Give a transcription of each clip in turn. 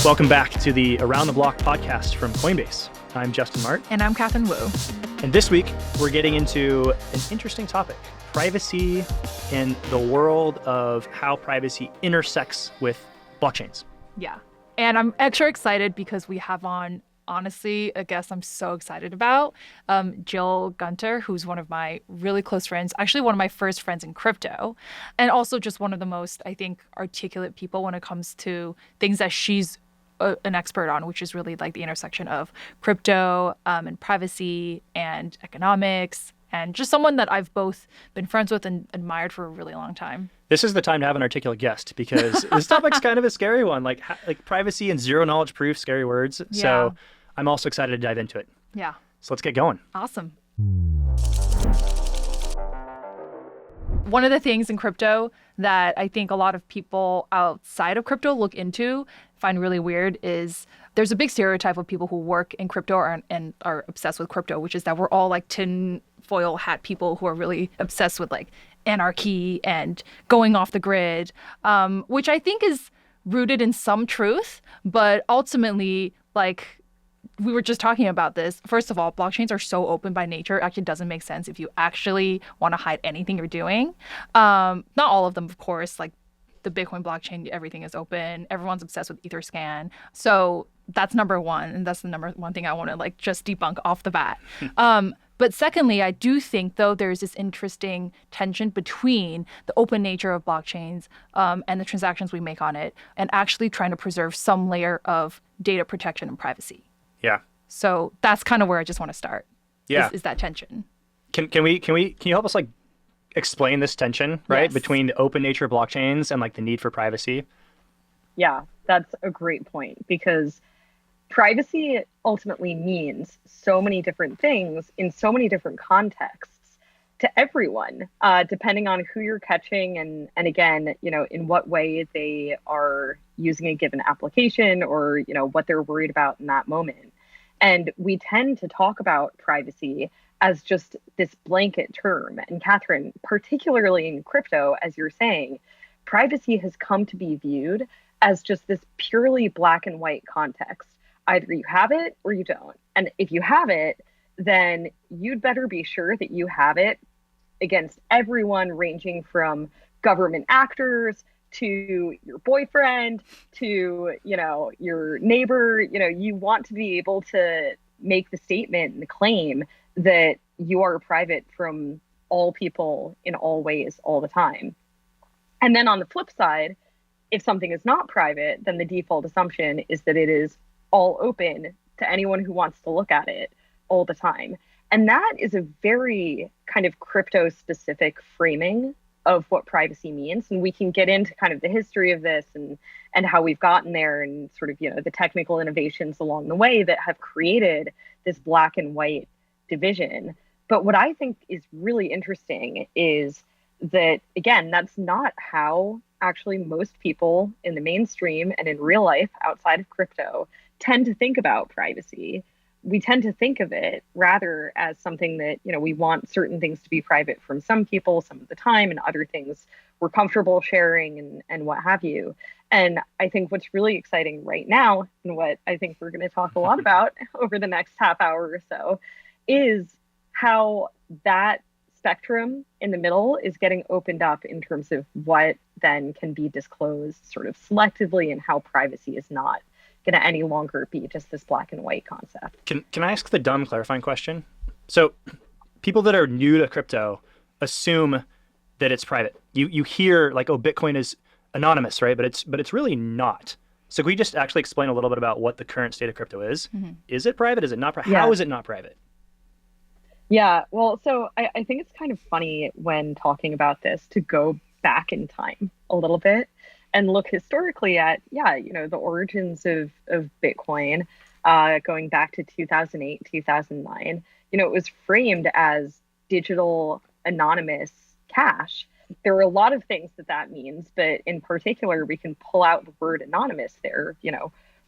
Welcome back to the Around the Block podcast from Coinbase. I'm Justin Mart. And I'm Catherine Wu. And this week, we're getting into an interesting topic, privacy in the world of how privacy intersects with blockchains. Yeah. And I'm extra excited because we have on, honestly, a guest I'm so excited about, Jill Gunter, who's one of my really close friends, actually one of my first friends in crypto, and also just one of the most, I think, articulate people when it comes to things that she's an expert on, which is really like the intersection of crypto and privacy and economics, and just someone that I've both been friends with and admired for a really long time. This is the time to have an articulate guest because this topic's kind of a scary one, like privacy and zero knowledge proof, scary words. Yeah. So I'm also excited to dive into it. Yeah. So let's get going. Awesome. One of the things in crypto that I think a lot of people outside of crypto look into, find really weird, is there's a big stereotype of people who work in crypto and are obsessed with crypto, which is that we're all like tinfoil hat people who are really obsessed with like anarchy and going off the grid, which I think is rooted in some truth, but ultimately, like, we were just talking about this. First of all, blockchains are so open by nature. It actually doesn't make sense if you actually want to hide anything you're doing. Not all of them, of course. Like the Bitcoin blockchain, everything is open. Everyone's obsessed with Etherscan. So that's number one. And that's the number one thing I want to like just debunk off the bat. But secondly, I do think, though, there's this interesting tension between the open nature of blockchains and the transactions we make on it, and actually trying to preserve some layer of data protection and privacy. Yeah. So that's kind of where I just want to start. Yeah. Is that tension? Can you help us like explain this tension, right? Yes. Between the open nature of blockchains and like the need for privacy? Yeah, that's a great point, because privacy ultimately means so many different things in so many different contexts to everyone, depending on who you're catching and again, in what way they are using a given application or, what they're worried about in that moment. And we tend to talk about privacy as just this blanket term. And Catherine, particularly in crypto, as you're saying, privacy has come to be viewed as just this purely black and white context. Either you have it or you don't. And if you have it, then you'd better be sure that you have it against everyone, ranging from government actors to your boyfriend to, your neighbor. You want to be able to make the statement and the claim that you are private from all people in all ways all the time. And then on the flip side, if something is not private, then the default assumption is that it is all open to anyone who wants to look at it all the time. And that is a very kind of crypto specific framing of what privacy means. And we can get into kind of the history of this and how we've gotten there and sort of, the technical innovations along the way that have created this black and white division. But what I think is really interesting is that, again, that's not how actually most people in the mainstream and in real life outside of crypto tend to think about privacy. We tend to think of it rather as something that, we want certain things to be private from some people some of the time, and other things we're comfortable sharing and what have you. And I think what's really exciting right now, and what I think we're going to talk a lot about over the next half hour or so, is how that spectrum in the middle is getting opened up in terms of what then can be disclosed sort of selectively, and how privacy is not going to any longer be just this black and white concept. Can I ask the dumb clarifying question? So people that are new to crypto assume that it's private. You hear like, oh, Bitcoin is anonymous, right? But it's really not. So can we just actually explain a little bit about what the current state of crypto is? Mm-hmm. Is it private? Is it not private? Yeah. How is it not private? Yeah, well, so I think it's kind of funny when talking about this to go back in time a little bit and look historically at, the origins of Bitcoin, going back to 2008, 2009. It was framed as digital anonymous cash. There are a lot of things that means, but in particular, we can pull out the word anonymous there.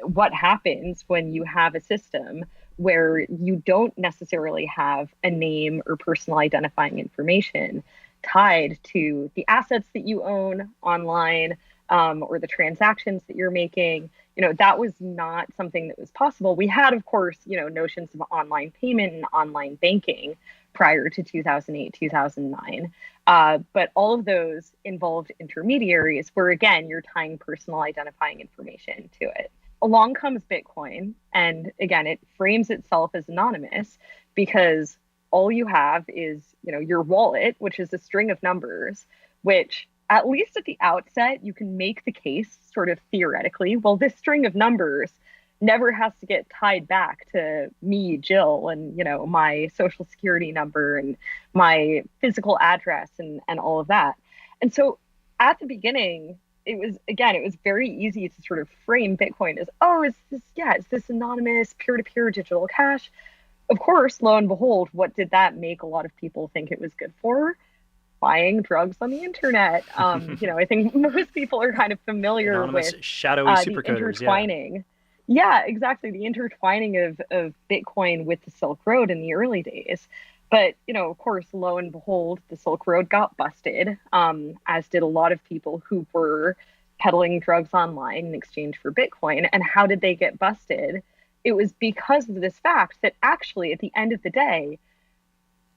What happens when you have a system where you don't necessarily have a name or personal identifying information tied to the assets that you own online, or the transactions that you're making. That was not something that was possible. We had, of course, notions of online payment and online banking prior to 2008, 2009. But all of those involved intermediaries where, again, you're tying personal identifying information to it. Along comes Bitcoin. And again, it frames itself as anonymous because all you have is, your wallet, which is a string of numbers, which at least at the outset, you can make the case sort of theoretically, well, this string of numbers never has to get tied back to me, Jill, and, my social security number and my physical address and all of that. And so at the beginning, it was very easy to sort of frame Bitcoin as, it's this anonymous peer-to-peer digital cash. Of course, lo and behold, what did that make a lot of people think it was good for? Buying drugs on the internet. I think most people are kind of familiar Anonymous, with shadowy the supercoders. intertwining. Yeah, exactly. The intertwining of Bitcoin with the Silk Road in the early days. But, of course, lo and behold, the Silk Road got busted, as did a lot of people who were peddling drugs online in exchange for Bitcoin. And how did they get busted? It was because of this fact that actually, at the end of the day,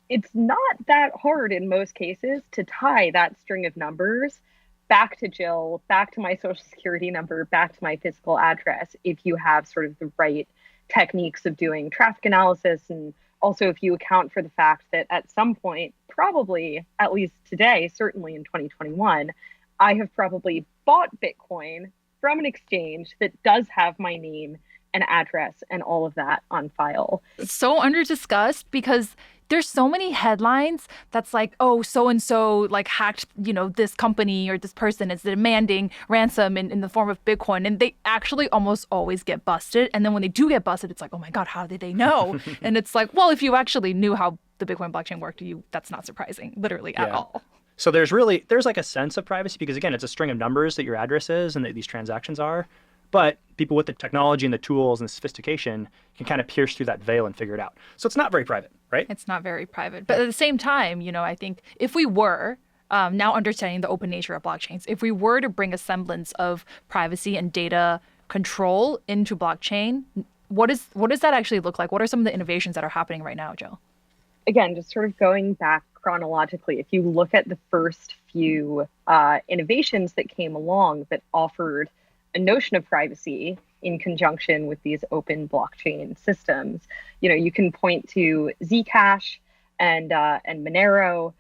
it's not that hard in most cases to tie that string of numbers back to Jill, back to my social security number, back to my physical address, if you have sort of the right techniques of doing traffic analysis. And also if you account for the fact that at some point, probably at least today, certainly in 2021, I have probably bought Bitcoin from an exchange that does have my name and address and all of that on file. It's so under discussed because there's so many headlines that's like, oh, so-and-so like hacked, this company or this person is demanding ransom in the form of Bitcoin. And they actually almost always get busted. And then when they do get busted, it's like, oh my God, how did they know? And it's like, well, if you actually knew how the Bitcoin blockchain worked, that's not surprising, literally at all. So there's like a sense of privacy because, again, it's a string of numbers that your address is and that these transactions are. But people with the technology and the tools and the sophistication can kind of pierce through that veil and figure it out. So it's not very private, right? It's not very private. But at the same time, I think if we were, now understanding the open nature of blockchains, if we were to bring a semblance of privacy and data control into blockchain, what does that actually look like? What are some of the innovations that are happening right now, Jill? Again, just sort of going back chronologically, if you look at the first few innovations that came along that offered a notion of privacy in conjunction with these open blockchain systems, you can point to Zcash and Monero,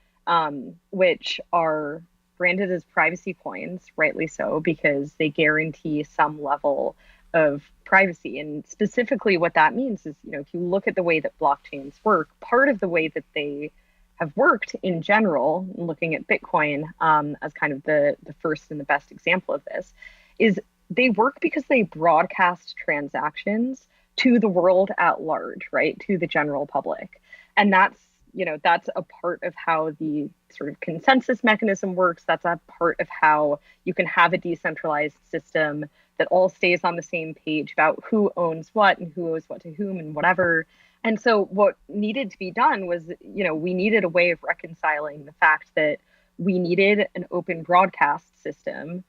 which are branded as privacy coins, rightly so, because they guarantee some level of privacy. And specifically what that means is, if you look at the way that blockchains work, part of the way that they have worked in general, looking at Bitcoin as kind of the first and the best example of this, is they work because they broadcast transactions to the world at large, right? To the general public. And that's a part of how the sort of consensus mechanism works. That's a part of how you can have a decentralized system that all stays on the same page about who owns what and who owes what to whom and whatever. And so what needed to be done was, we needed a way of reconciling the fact that we needed an open broadcast system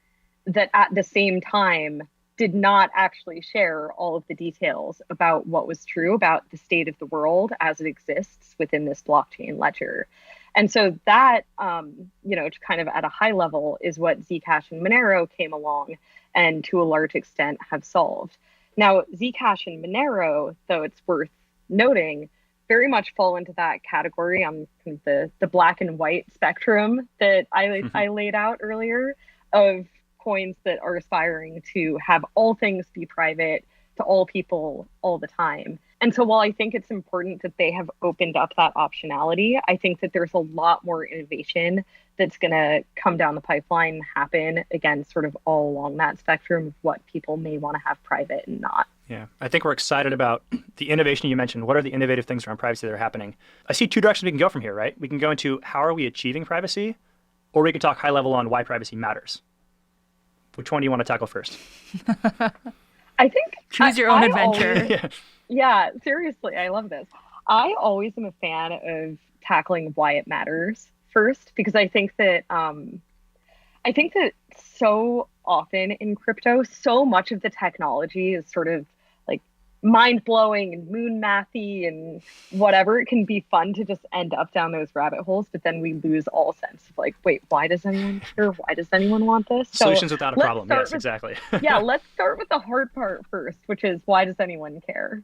that at the same time did not actually share all of the details about what was true about the state of the world as it exists within this blockchain ledger. And so that, kind of at a high level is what Zcash and Monero came along and to a large extent have solved. Now, Zcash and Monero, though it's worth noting, very much fall into that category on kind of the black and white spectrum that I laid out earlier of coins that are aspiring to have all things be private to all people all the time. And so while I think it's important that they have opened up that optionality, I think that there's a lot more innovation that's going to come down the pipeline and happen, again, sort of all along that spectrum of what people may want to have private and not. Yeah, I think we're excited about the innovation you mentioned. What are the innovative things around privacy that are happening? I see two directions we can go from here, right? We can go into how are we achieving privacy, or we can talk high level on why privacy matters. Which one do you want to tackle first? I think choose your own adventure. Yeah, seriously, I love this. I always am a fan of tackling why it matters first, because I think that so often in crypto. So much of the technology is sort of like mind-blowing and moon mathy and whatever. It can be fun to just end up down those rabbit holes, but then we lose all sense of like, wait, why does anyone care? Why does anyone want this? Solutions without a problem. Yes, exactly. Yeah, let's start with the hard part first, which is why does anyone care?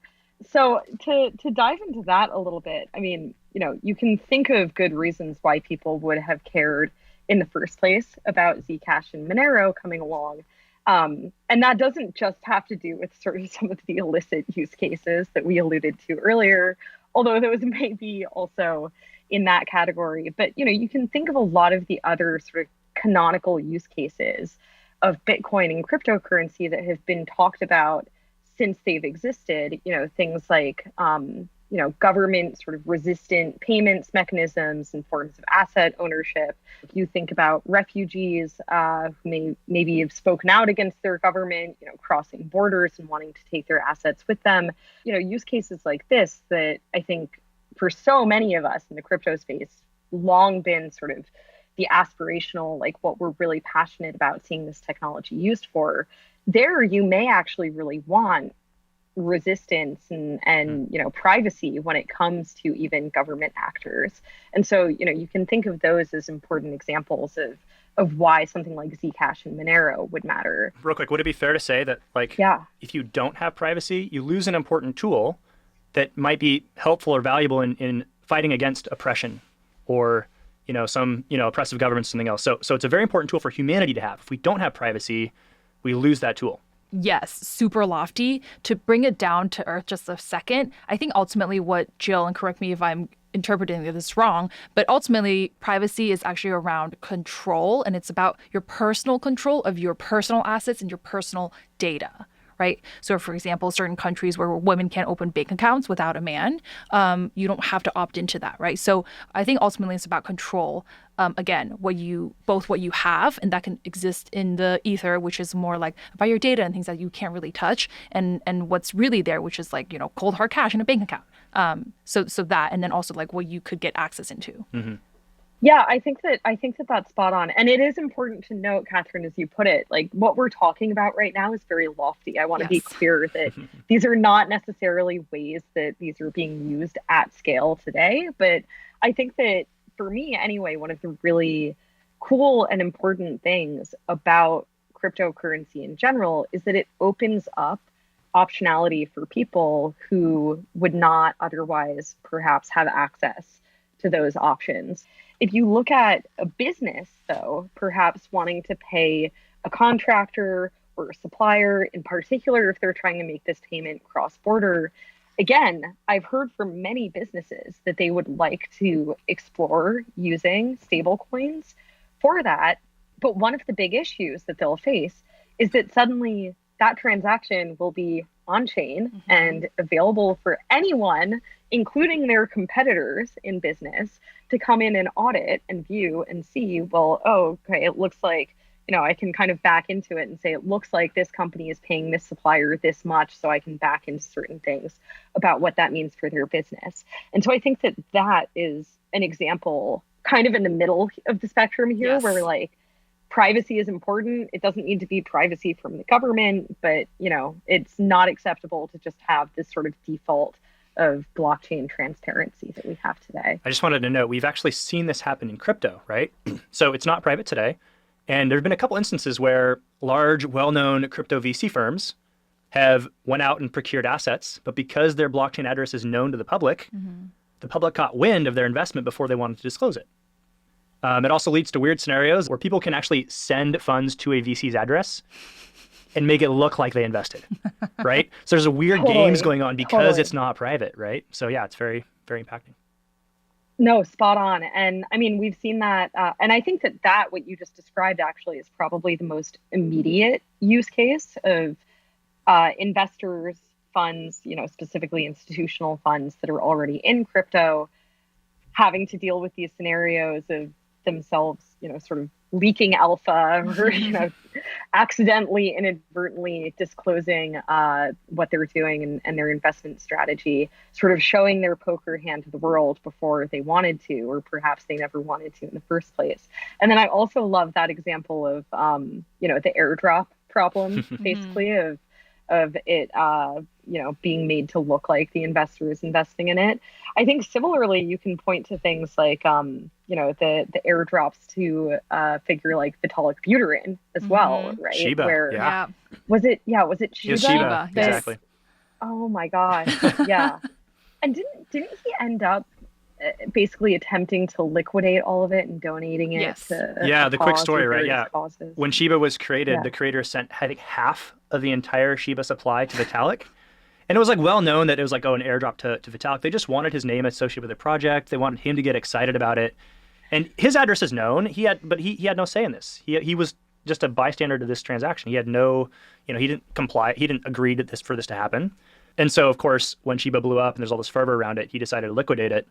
So to dive into that a little bit, I mean, you can think of good reasons why people would have cared in the first place about Zcash and Monero coming along. And that doesn't just have to do with sort of some of the illicit use cases that we alluded to earlier, although those may be also in that category. But, you can think of a lot of the other sort of canonical use cases of Bitcoin and cryptocurrency that have been talked about since they've existed, things like, government sort of resistant payments mechanisms and forms of asset ownership. If you think about refugees who maybe have spoken out against their government, crossing borders and wanting to take their assets with them, use cases like this that I think for so many of us in the crypto space, long been sort of the aspirational, like what we're really passionate about seeing this technology used for. There, you may actually really want resistance and privacy when it comes to even government actors. And so, you can think of those as important examples of why something like Zcash and Monero would matter. Real quick, would it be fair to say that, if you don't have privacy, you lose an important tool that might be helpful or valuable in fighting against oppression or some oppressive government, something else. So it's a very important tool for humanity to have. If we don't have privacy, we lose that tool. Yes, super lofty. To bring it down to earth just a second, I think ultimately what Jill, and correct me if I'm interpreting this wrong, but ultimately privacy is actually around control, and it's about your personal control of your personal assets and your personal data. Right. So, for example, certain countries where women can't open bank accounts without a man, you don't have to opt into that. Right. So I think ultimately it's about control. Again, what you have, and that can exist in the ether, which is more like about your data and things that you can't really touch, and what's really there, which is like, cold hard cash in a bank account. So that, and then also like what you could get access into. Mm-hmm. Yeah, I think that that's spot on. And it is important to note, Catherine, as you put it, like what we're talking about right now is very lofty. I want to be clear that these are not necessarily ways that these are being used at scale today. But I think that for me, anyway, one of the really cool and important things about cryptocurrency in general is that it opens up optionality for people who would not otherwise perhaps have access to those options. If you look at a business, though, perhaps wanting to pay a contractor or a supplier, in particular, if they're trying to make this payment cross-border, again, I've heard from many businesses that they would like to explore using stablecoins for that. But one of the big issues that they'll face is that suddenly that transaction will be on-chain and available for anyone, including their competitors in business, to come in and audit and view and see, well, oh, okay, it looks like, I can kind of back into it and say, it looks like this company is paying this supplier this much, so I can back into certain things about what that means for their business. And so I think that that is an example kind of in the middle of the spectrum here, where like, privacy is important. It doesn't need to be privacy from the government, but, it's not acceptable to just have this sort of default of blockchain transparency that we have today. I just wanted to note, we've actually seen this happen in crypto, right? So it's not private today. And there have been a couple instances where large, well-known crypto VC firms have went out and procured assets, but because their blockchain address is known to the public, the public caught wind of their investment before they wanted to disclose it. It also leads to weird scenarios where people can actually send funds to a VC's address and make it look like they invested, right? So there's a weird games going on because it's not private, right? So yeah, it's very, very impacting. No, spot on. And I mean, we've seen that. And I think that what you just described actually is probably the most immediate use case of investors, funds, specifically institutional funds that are already in crypto, having to deal with these scenarios of themselves, sort of leaking alpha or, accidentally, inadvertently disclosing what they're doing and their investment strategy, sort of showing their poker hand to the world before they wanted to, or perhaps they never wanted to in the first place. And then I also love that example of, the airdrop problem, basically, of it, being made to look like the investor is investing in it. I think similarly, you can point to things like, the airdrops to figure like Vitalik Buterin as well, right? Shiba, Where was it Shiba? Yes, Shiba, exactly. Oh my gosh, yeah. And didn't he end up basically attempting to liquidate all of it and donating it to the quick story, right? Causes. When Shiba was created, the creator sent, I think, half of the entire Shiba supply to Vitalik. And it was like well known that it was like, an airdrop to Vitalik. They just wanted his name associated with the project. They wanted him to get excited about it. And his address is known. He had no say in this. He was just a bystander to this transaction. He had no, he didn't comply. He didn't agree to for this to happen. And so, of course, when Shiba blew up and there's all this fervor around it, he decided to liquidate it,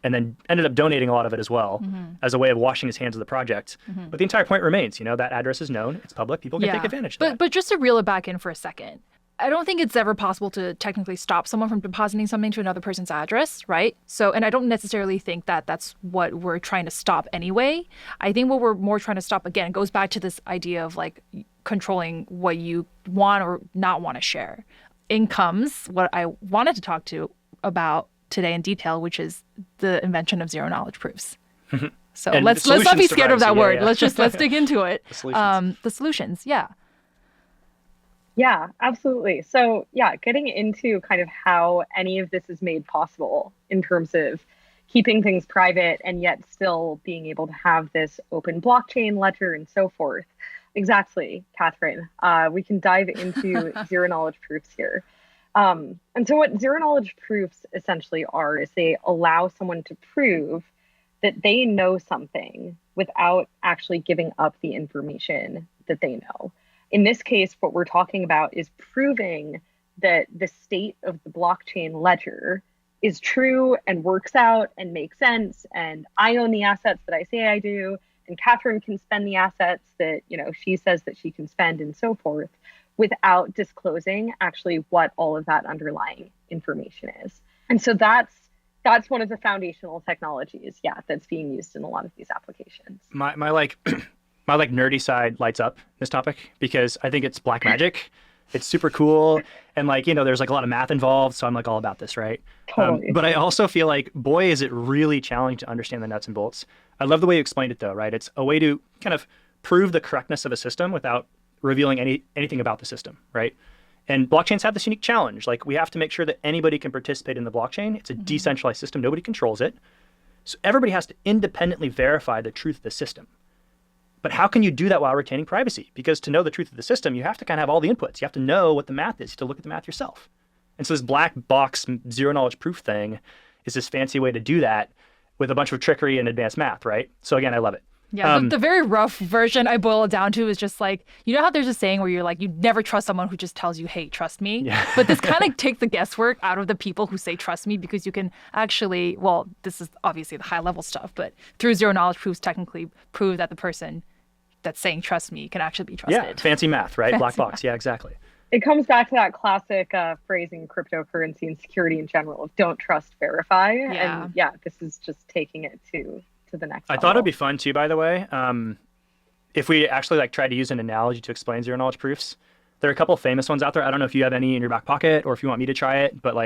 and then ended up donating a lot of it as well as a way of washing his hands of the project. But the entire point remains, that address is known, it's public, people can take advantage of that. But just to reel it back in for a second, I don't think it's ever possible to technically stop someone from depositing something to another person's address, right? So, and I don't necessarily think that that's what we're trying to stop anyway. I think what we're more trying to stop, again, goes back to this idea of like controlling what you want or not want to share. In comes what I wanted to talk to about today in detail, which is the invention of zero knowledge proofs. So let's not be scared of that word. Yeah. Let's dig into it. The solutions, yeah. Yeah, absolutely. So getting into kind of how any of this is made possible in terms of keeping things private and yet still being able to have this open blockchain ledger and so forth. Exactly, Catherine. We can dive into zero knowledge proofs here. And so what zero knowledge proofs essentially are is they allow someone to prove that they know something without actually giving up the information that they know. In this case, what we're talking about is proving that the state of the blockchain ledger is true and works out and makes sense. And I own the assets that I say I do. And Catherine can spend the assets that, she says that she can spend and so forth, without disclosing actually what all of that underlying information is. And so that's one of the foundational technologies, that's being used in a lot of these applications. My nerdy side lights up this topic because I think it's black magic. It's super cool. And there's like a lot of math involved. So I'm like all about this, right? Totally. But I also feel like, boy, is it really challenging to understand the nuts and bolts. I love the way you explained it though, right? It's a way to kind of prove the correctness of a system without revealing anything about the system, right? And blockchains have this unique challenge. Like we have to make sure that anybody can participate in the blockchain. It's a decentralized system. Nobody controls it. So everybody has to independently verify the truth of the system. But how can you do that while retaining privacy? Because to know the truth of the system, you have to kind of have all the inputs. You have to know what the math is. You have to look at the math yourself. And so this black box zero knowledge proof thing is this fancy way to do that with a bunch of trickery and advanced math, right? So again, I love it. Yeah, the very rough version I boil it down to is just like, how there's a saying where you're like, you never trust someone who just tells you, hey, trust me. Yeah. But this kind of takes the guesswork out of the people who say trust me, because you can actually, well, this is obviously the high level stuff, but through zero knowledge proofs technically prove that the person that's saying trust me can actually be trusted. Yeah, fancy math, right? Black box. Yeah, exactly. It comes back to that classic phrase in cryptocurrency and security in general of don't trust, verify. Yeah. And this is just taking it to the next level. I thought it'd be fun too, by the way, if we actually tried to use an analogy to explain zero knowledge proofs. There are a couple of famous ones out there. I don't know if you have any in your back pocket or if you want me to try it, but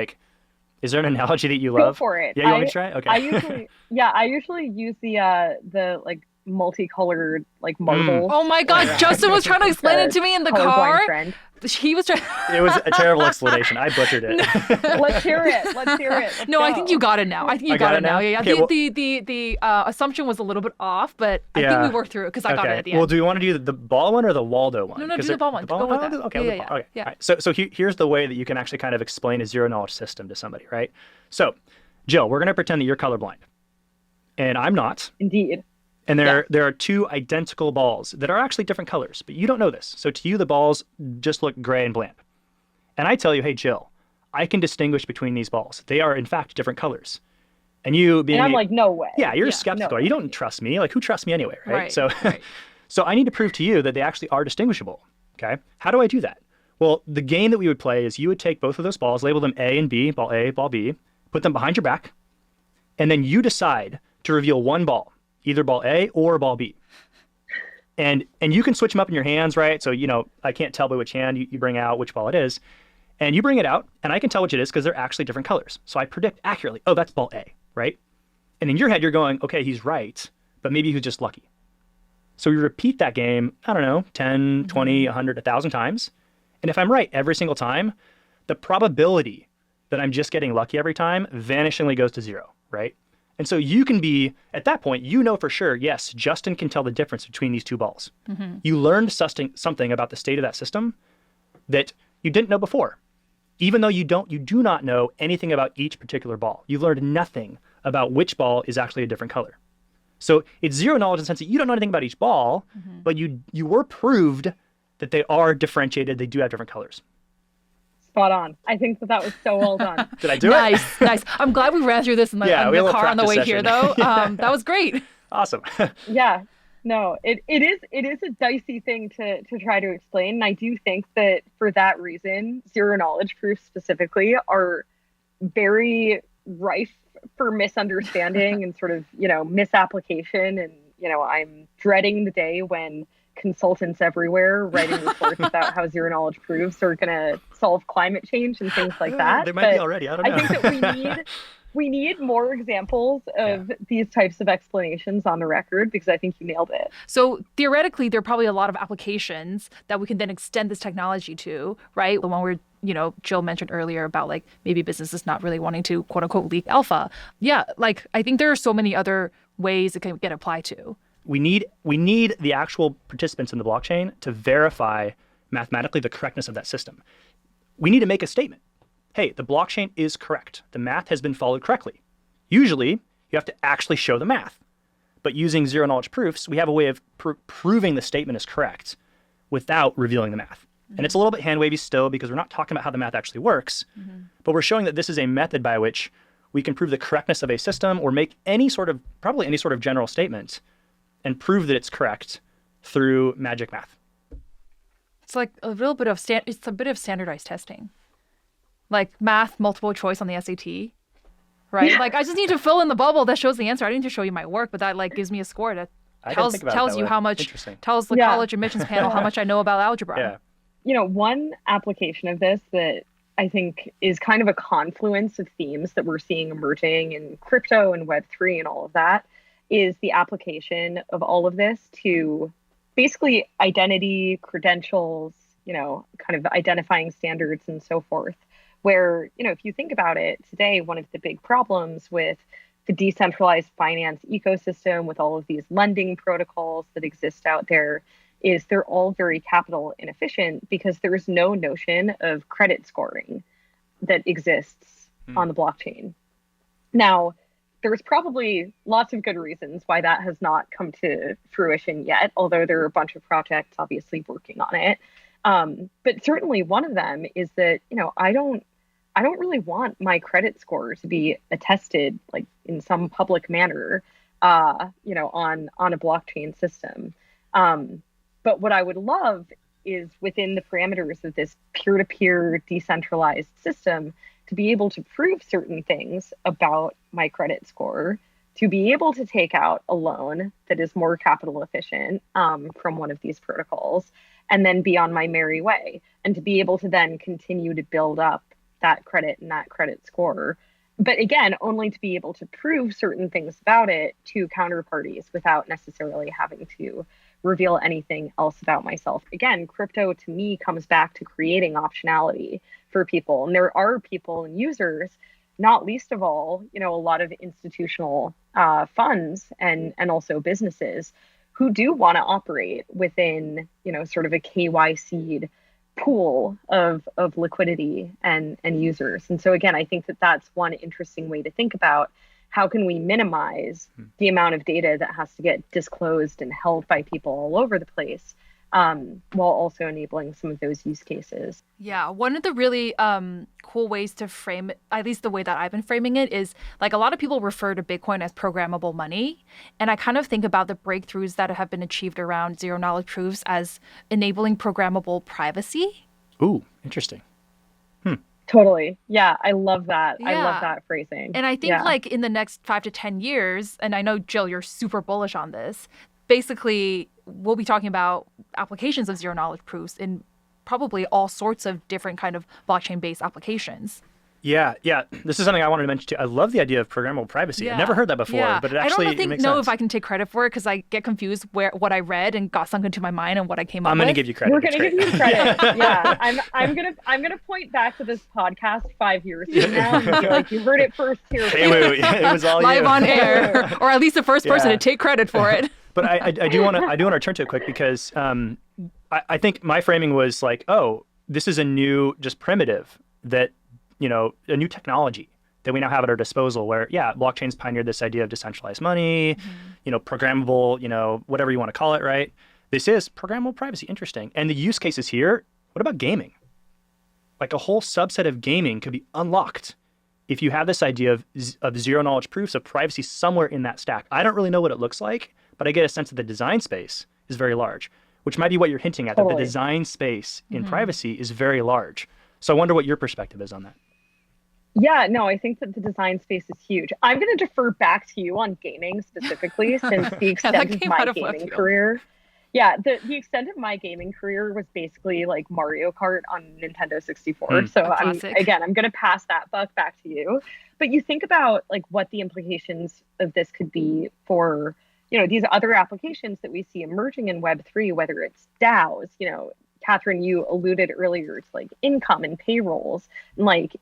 is there an analogy that you love? Go for it. Yeah, you want me to try it? Okay. I usually use the multicolored marble. Oh my God, Justin was trying to explain it to me in the car. Friend. He was trying. It was a terrible explanation. I butchered it. Let's hear it. Let's no, go. I think you got it now. I think you got it now. Yeah. Okay, the assumption was a little bit off, but I think we worked through it because I got it at the end. Well, do we want to do the ball one or the Waldo one? No, do the ball one. Go with that. Okay. Okay. All right. So here's the way that you can actually kind of explain a zero knowledge system to somebody, right? So, Jill, we're going to pretend that you're colorblind, and I'm not. Indeed. And there are two identical balls that are actually different colors, but you don't know this. So to you, the balls just look gray and bland. And I tell you, hey, Jill, I can distinguish between these balls. They are, in fact, different colors. And you being... And I'm like, no way. Yeah, you're skeptical. No, you don't trust me. Who trusts me anyway, right? Right. So I need to prove to you that they actually are distinguishable. Okay. How do I do that? Well, the game that we would play is you would take both of those balls, label them A and B, ball A, ball B, put them behind your back, and then you decide to reveal one ball, either ball A or ball B. And you can switch them up in your hands, right? So, I can't tell by which hand you bring out which ball it is. And you bring it out, and I can tell which it is because they're actually different colors. So I predict accurately, oh, that's ball A, right? And in your head, you're going, okay, he's right, but maybe he was just lucky. So we repeat that game, I don't know, 10, 20, 100, 1,000 times. And if I'm right every single time, the probability that I'm just getting lucky every time vanishingly goes to zero, right? And so you can be, at that point, for sure, yes, Justin can tell the difference between these two balls. You learned something about the state of that system that you didn't know before. Even though you do not know anything about each particular ball. You've learned nothing about which ball is actually a different color. So it's zero knowledge in the sense that you don't know anything about each ball, but you were proved that they are differentiated, they do have different colors. Spot on. I think that was so well done. Did I do it? Nice. I'm glad we ran through this in the car on the way here, though. That was great. Awesome. Yeah. No, it is a dicey thing to try to explain. And I do think that for that reason, zero knowledge proofs specifically are very rife for misunderstanding and sort of, misapplication. And, I'm dreading the day when consultants everywhere writing reports about how zero knowledge proofs are going to solve climate change and things like that. They might be already. I don't know. I think that we need more examples of these types of explanations on the record, because I think you nailed it. So theoretically, there are probably a lot of applications that we can then extend this technology to, right? The one where, Jill mentioned earlier about like maybe businesses not really wanting to quote unquote leak alpha. Yeah, like I think there are so many other ways it can get applied to. We need the actual participants in the blockchain to verify mathematically the correctness of that system. We need to make a statement. Hey, the blockchain is correct. The math has been followed correctly. Usually, you have to actually show the math. But using zero knowledge proofs, we have a way of proving the statement is correct without revealing the math. And it's a little bit hand-wavy still because we're not talking about how the math actually works, but we're showing that this is a method by which we can prove the correctness of a system or make probably any sort of general statement and prove that it's correct through magic math. It's like a bit of standardized testing. Like math multiple choice on the SAT, right? Yeah. Like I just need to fill in the bubble that shows the answer. I don't need to show you my work, but that like gives me a score that tells you how much, tells the college admissions panel how much I know about algebra. Yeah. One application of this that I think is kind of a confluence of themes that we're seeing emerging in crypto and Web3 and all of that is the application of all of this to basically identity, credentials, kind of identifying standards and so forth. Where, if you think about it today, one of the big problems with the decentralized finance ecosystem, with all of these lending protocols that exist out there, is they're all very capital inefficient because there's no notion of credit scoring that exists on the blockchain. Now, there's probably lots of good reasons why that has not come to fruition yet, although there are a bunch of projects obviously working on it. But certainly one of them is that, I don't really want my credit score to be attested like in some public manner, on a blockchain system. But what I would love is within the parameters of this peer-to-peer decentralized system to be able to prove certain things about my credit score, to be able to take out a loan that is more capital efficient from one of these protocols, and then be on my merry way, and to be able to then continue to build up that credit and that credit score. But again, only to be able to prove certain things about it to counterparties without necessarily having to reveal anything else about myself. Again, crypto to me comes back to creating optionality for people. And there are people and users, not least of all, a lot of institutional funds and also businesses who do want to operate within, sort of a KYC'd pool of liquidity and users. And so again, I think that that's one interesting way to think about how can we minimize the amount of data that has to get disclosed and held by people all over the place, while also enabling some of those use cases. Yeah, one of the really cool ways to frame it, at least the way that I've been framing it, is like a lot of people refer to Bitcoin as programmable money. And I kind of think about the breakthroughs that have been achieved around zero knowledge proofs as enabling programmable privacy. Ooh, interesting. Totally. Yeah, I love that. I Yeah. love that phrasing. And I think Yeah. like in the next 5 to 10 years, and I know, Jill, you're super bullish on this, basically we'll be talking about applications of zero knowledge proofs in probably all sorts of different kind of blockchain-based applications. Yeah. This is something I wanted to mention too. I love the idea of programmable privacy. I've never heard that before, but it actually I don't makes know sense. if I can take credit for it because I get confused what I read and got sunk into my mind and what I came up I'm with. going to give you credit. We're It's gonna great. give you credit. Yeah. I'm gonna point back to this podcast 5 years from now and be like, you heard it first here. Hey, wait, it was all Live you. on air, or at least the first person Yeah. to take credit for it. But I do want to return to it quick because I think my framing was like, oh, this is a new just primitive that, a new technology that we now have at our disposal where, blockchain's pioneered this idea of decentralized money, programmable, whatever you want to call it, right? This is programmable privacy. Interesting. And the use cases here, what about gaming? Like a whole subset of gaming could be unlocked if you have this idea of zero knowledge proofs of privacy somewhere in that stack. I don't really know what it looks like, but I get a sense that the design space is very large, which might be what you're hinting at, that the design space in privacy is very large. So I wonder what your perspective is on that. Yeah, no, I think that the design space is huge. I'm going to defer back to you on gaming specifically, since the extent of came my out of left gaming field. career. Yeah, the extent of my gaming career was basically like Mario Kart on Nintendo 64. So I'm classic. going to pass that buck back to you. But you think about like what the implications of this could be for, these other applications that we see emerging in Web3, whether it's DAOs, Catherine, you alluded earlier to like income and payrolls, and like,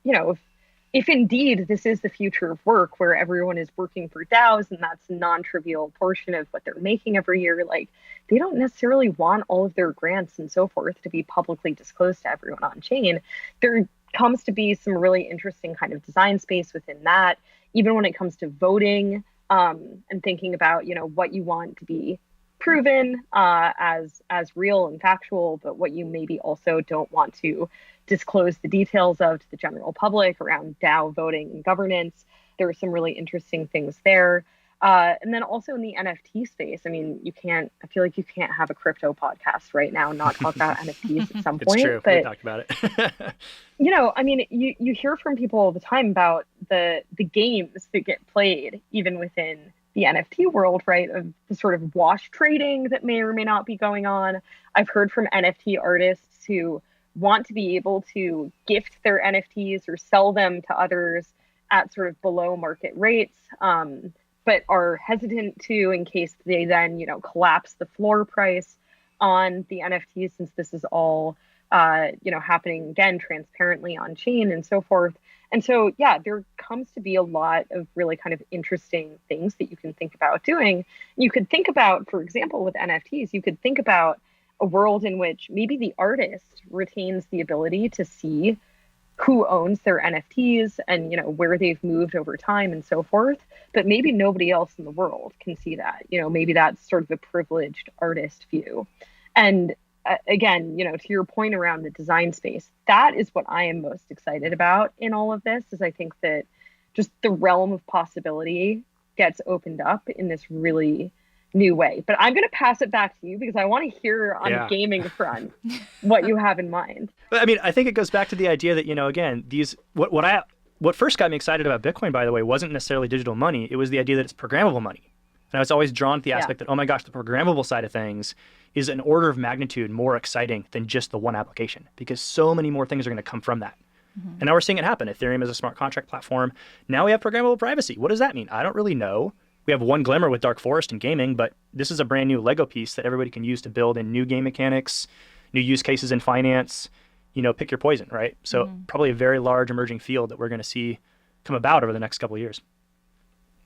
if indeed this is the future of work where everyone is working for DAOs and that's a non-trivial portion of what they're making every year, like they don't necessarily want all of their grants and so forth to be publicly disclosed to everyone on chain. There comes to be some really interesting kind of design space within that, even when it comes to voting and thinking about, what you want to be proven as real and factual, but what you maybe also don't want to disclose the details of to the general public around DAO voting and governance. There are some really interesting things there. And then also in the NFT space, I mean, I feel like you can't have a crypto podcast right now and not talk about NFTs at some point. It's true. But We talked about it. I mean, you hear from people all the time about the games that get played even within the NFT world, right? Of the sort of wash trading that may or may not be going on. I've heard from NFT artists who want to be able to gift their NFTs or sell them to others at sort of below market rates, but are hesitant to in case they then, collapse the floor price on the NFTs, since this is all, happening again transparently on chain and so forth. And so, there comes to be a lot of really kind of interesting things that you can think about doing. You could think about, for example, with NFTs, you could think about a world in which maybe the artist retains the ability to see who owns their NFTs and, where they've moved over time and so forth. But maybe nobody else in the world can see that. Maybe that's sort of a privileged artist view. And again, to your point around the design space, that is what I am most excited about in all of this, is I think that just the realm of possibility gets opened up in this really new way. But I'm going to pass it back to you because I want to hear on the gaming front what you have in mind. But I mean, I think it goes back to the idea that, again, what first got me excited about Bitcoin, by the way, wasn't necessarily digital money. It was the idea that it's programmable money. And I was always drawn to the aspect that, oh my gosh, the programmable side of things is an order of magnitude more exciting than just the one application, because so many more things are going to come from that. And now we're seeing it happen. Ethereum is a smart contract platform. Now we have programmable privacy. What does that mean? I don't really know. We have one glimmer with Dark Forest and gaming, but this is a brand new Lego piece that everybody can use to build in new game mechanics, new use cases in finance, pick your poison, right? So probably a very large emerging field that we're going to see come about over the next couple of years.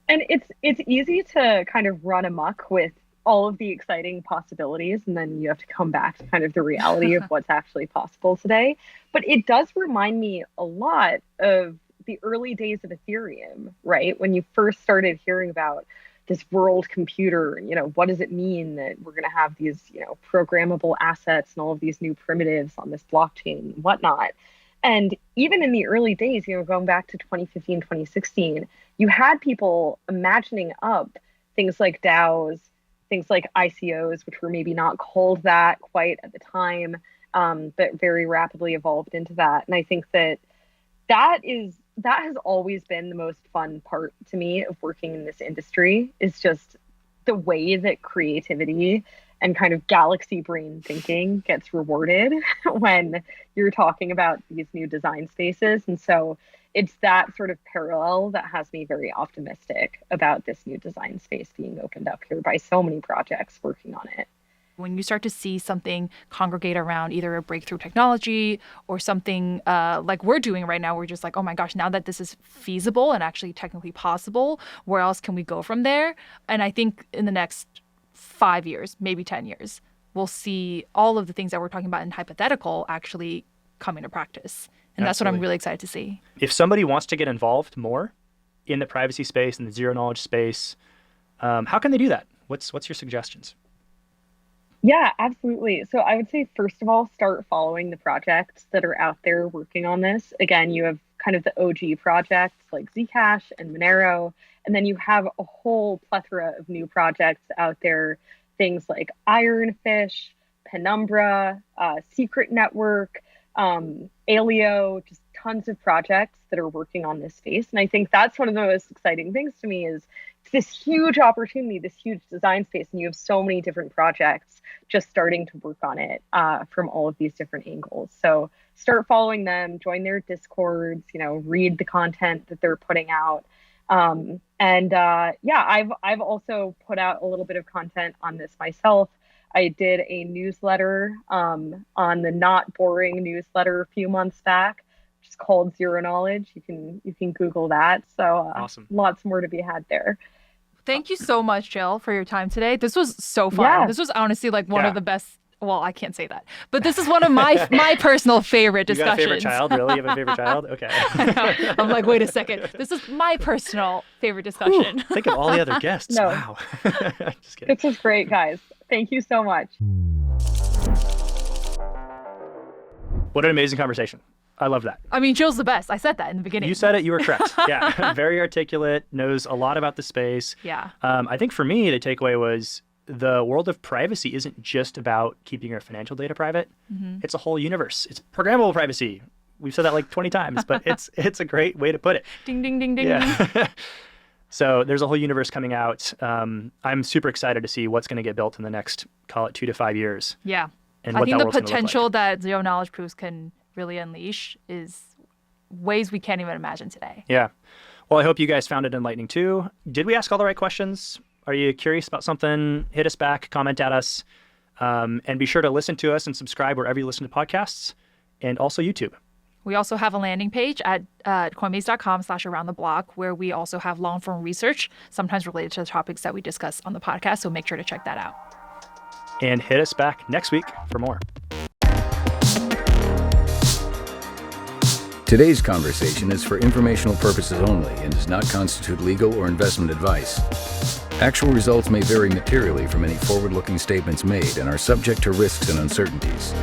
And it's easy to kind of run amok with all of the exciting possibilities, and then you have to come back to kind of the reality of what's actually possible today. But it does remind me a lot of the early days of Ethereum, right? When you first started hearing about this world computer, and what does it mean that we're going to have these programmable assets and all of these new primitives on this blockchain and whatnot. And even in the early days, going back to 2015, 2016, you had people imagining up things like DAOs, things like ICOs, which were maybe not called that quite at the time, but very rapidly evolved into that. And I think that has always been the most fun part to me of working in this industry, is just the way that creativity and kind of galaxy brain thinking gets rewarded when you're talking about these new design spaces. And so it's that sort of parallel that has me very optimistic about this new design space being opened up here by so many projects working on it. When you start to see something congregate around either a breakthrough technology or something like we're doing right now, we're just like, oh my gosh, now that this is feasible and actually technically possible, where else can we go from there? And I think in the next 5 years, maybe 10 years, we'll see all of the things that we're talking about in hypothetical actually come into practice. And that's what I'm really excited to see. If somebody wants to get involved more in the privacy space and the zero knowledge space, how can they do that? What's your suggestions? Yeah, absolutely. So I would say, first of all, start following the projects that are out there working on this. Again, you have kind of the OG projects like Zcash and Monero, and then you have a whole plethora of new projects out there, things like Ironfish, Penumbra, Secret Network, Alio, just tons of projects that are working on this space. And I think that's one of the most exciting things to me, is it's this huge opportunity, this huge design space, and you have so many different projects just starting to work on it from all of these different angles. So start following them, join their Discords, read the content that they're putting out. I've also put out a little bit of content on this myself. I did a newsletter on the Not Boring newsletter a few months back, which is called Zero Knowledge. You can Google that. So awesome. Lots more to be had there. Thank you so much, Jill, for your time today. This was so fun. Yeah. This was honestly like one of the best. Well, I can't say that, but this is one of my personal favorite discussions. You got a favorite child? Really? You have a favorite child? Okay. I'm like, wait a second. This is my personal favorite discussion. Think of all the other guests. No. Wow. Just kidding. This was great, guys. Thank you so much. What an amazing conversation. I love that. I mean, Jill's the best. I said that in the beginning. You said it. You were correct. Yeah. Very articulate, knows a lot about the space. Yeah. I think for me, the takeaway was the world of privacy isn't just about keeping your financial data private. Mm-hmm. It's a whole universe. It's programmable privacy. We've said that like 20 times, but it's a great way to put it. Ding, ding, ding, ding. Yeah. So there's a whole universe coming out. I'm super excited to see what's going to get built in the next, call it 2 to 5 years. Yeah. And I what think that the world's gonna look potential like. that zero knowledge proofs can really unleash is ways we can't even imagine today. Yeah. Well, I hope you guys found it enlightening too. Did we ask all the right questions? Are you curious about something? Hit us back, comment at us, and be sure to listen to us and subscribe wherever you listen to podcasts, and also YouTube. We also have a landing page at coinbase.com/aroundtheblock, where we also have long-form research, sometimes related to the topics that we discuss on the podcast. So make sure to check that out. And hit us back next week for more. Today's conversation is for informational purposes only and does not constitute legal or investment advice. Actual results may vary materially from any forward-looking statements made and are subject to risks and uncertainties.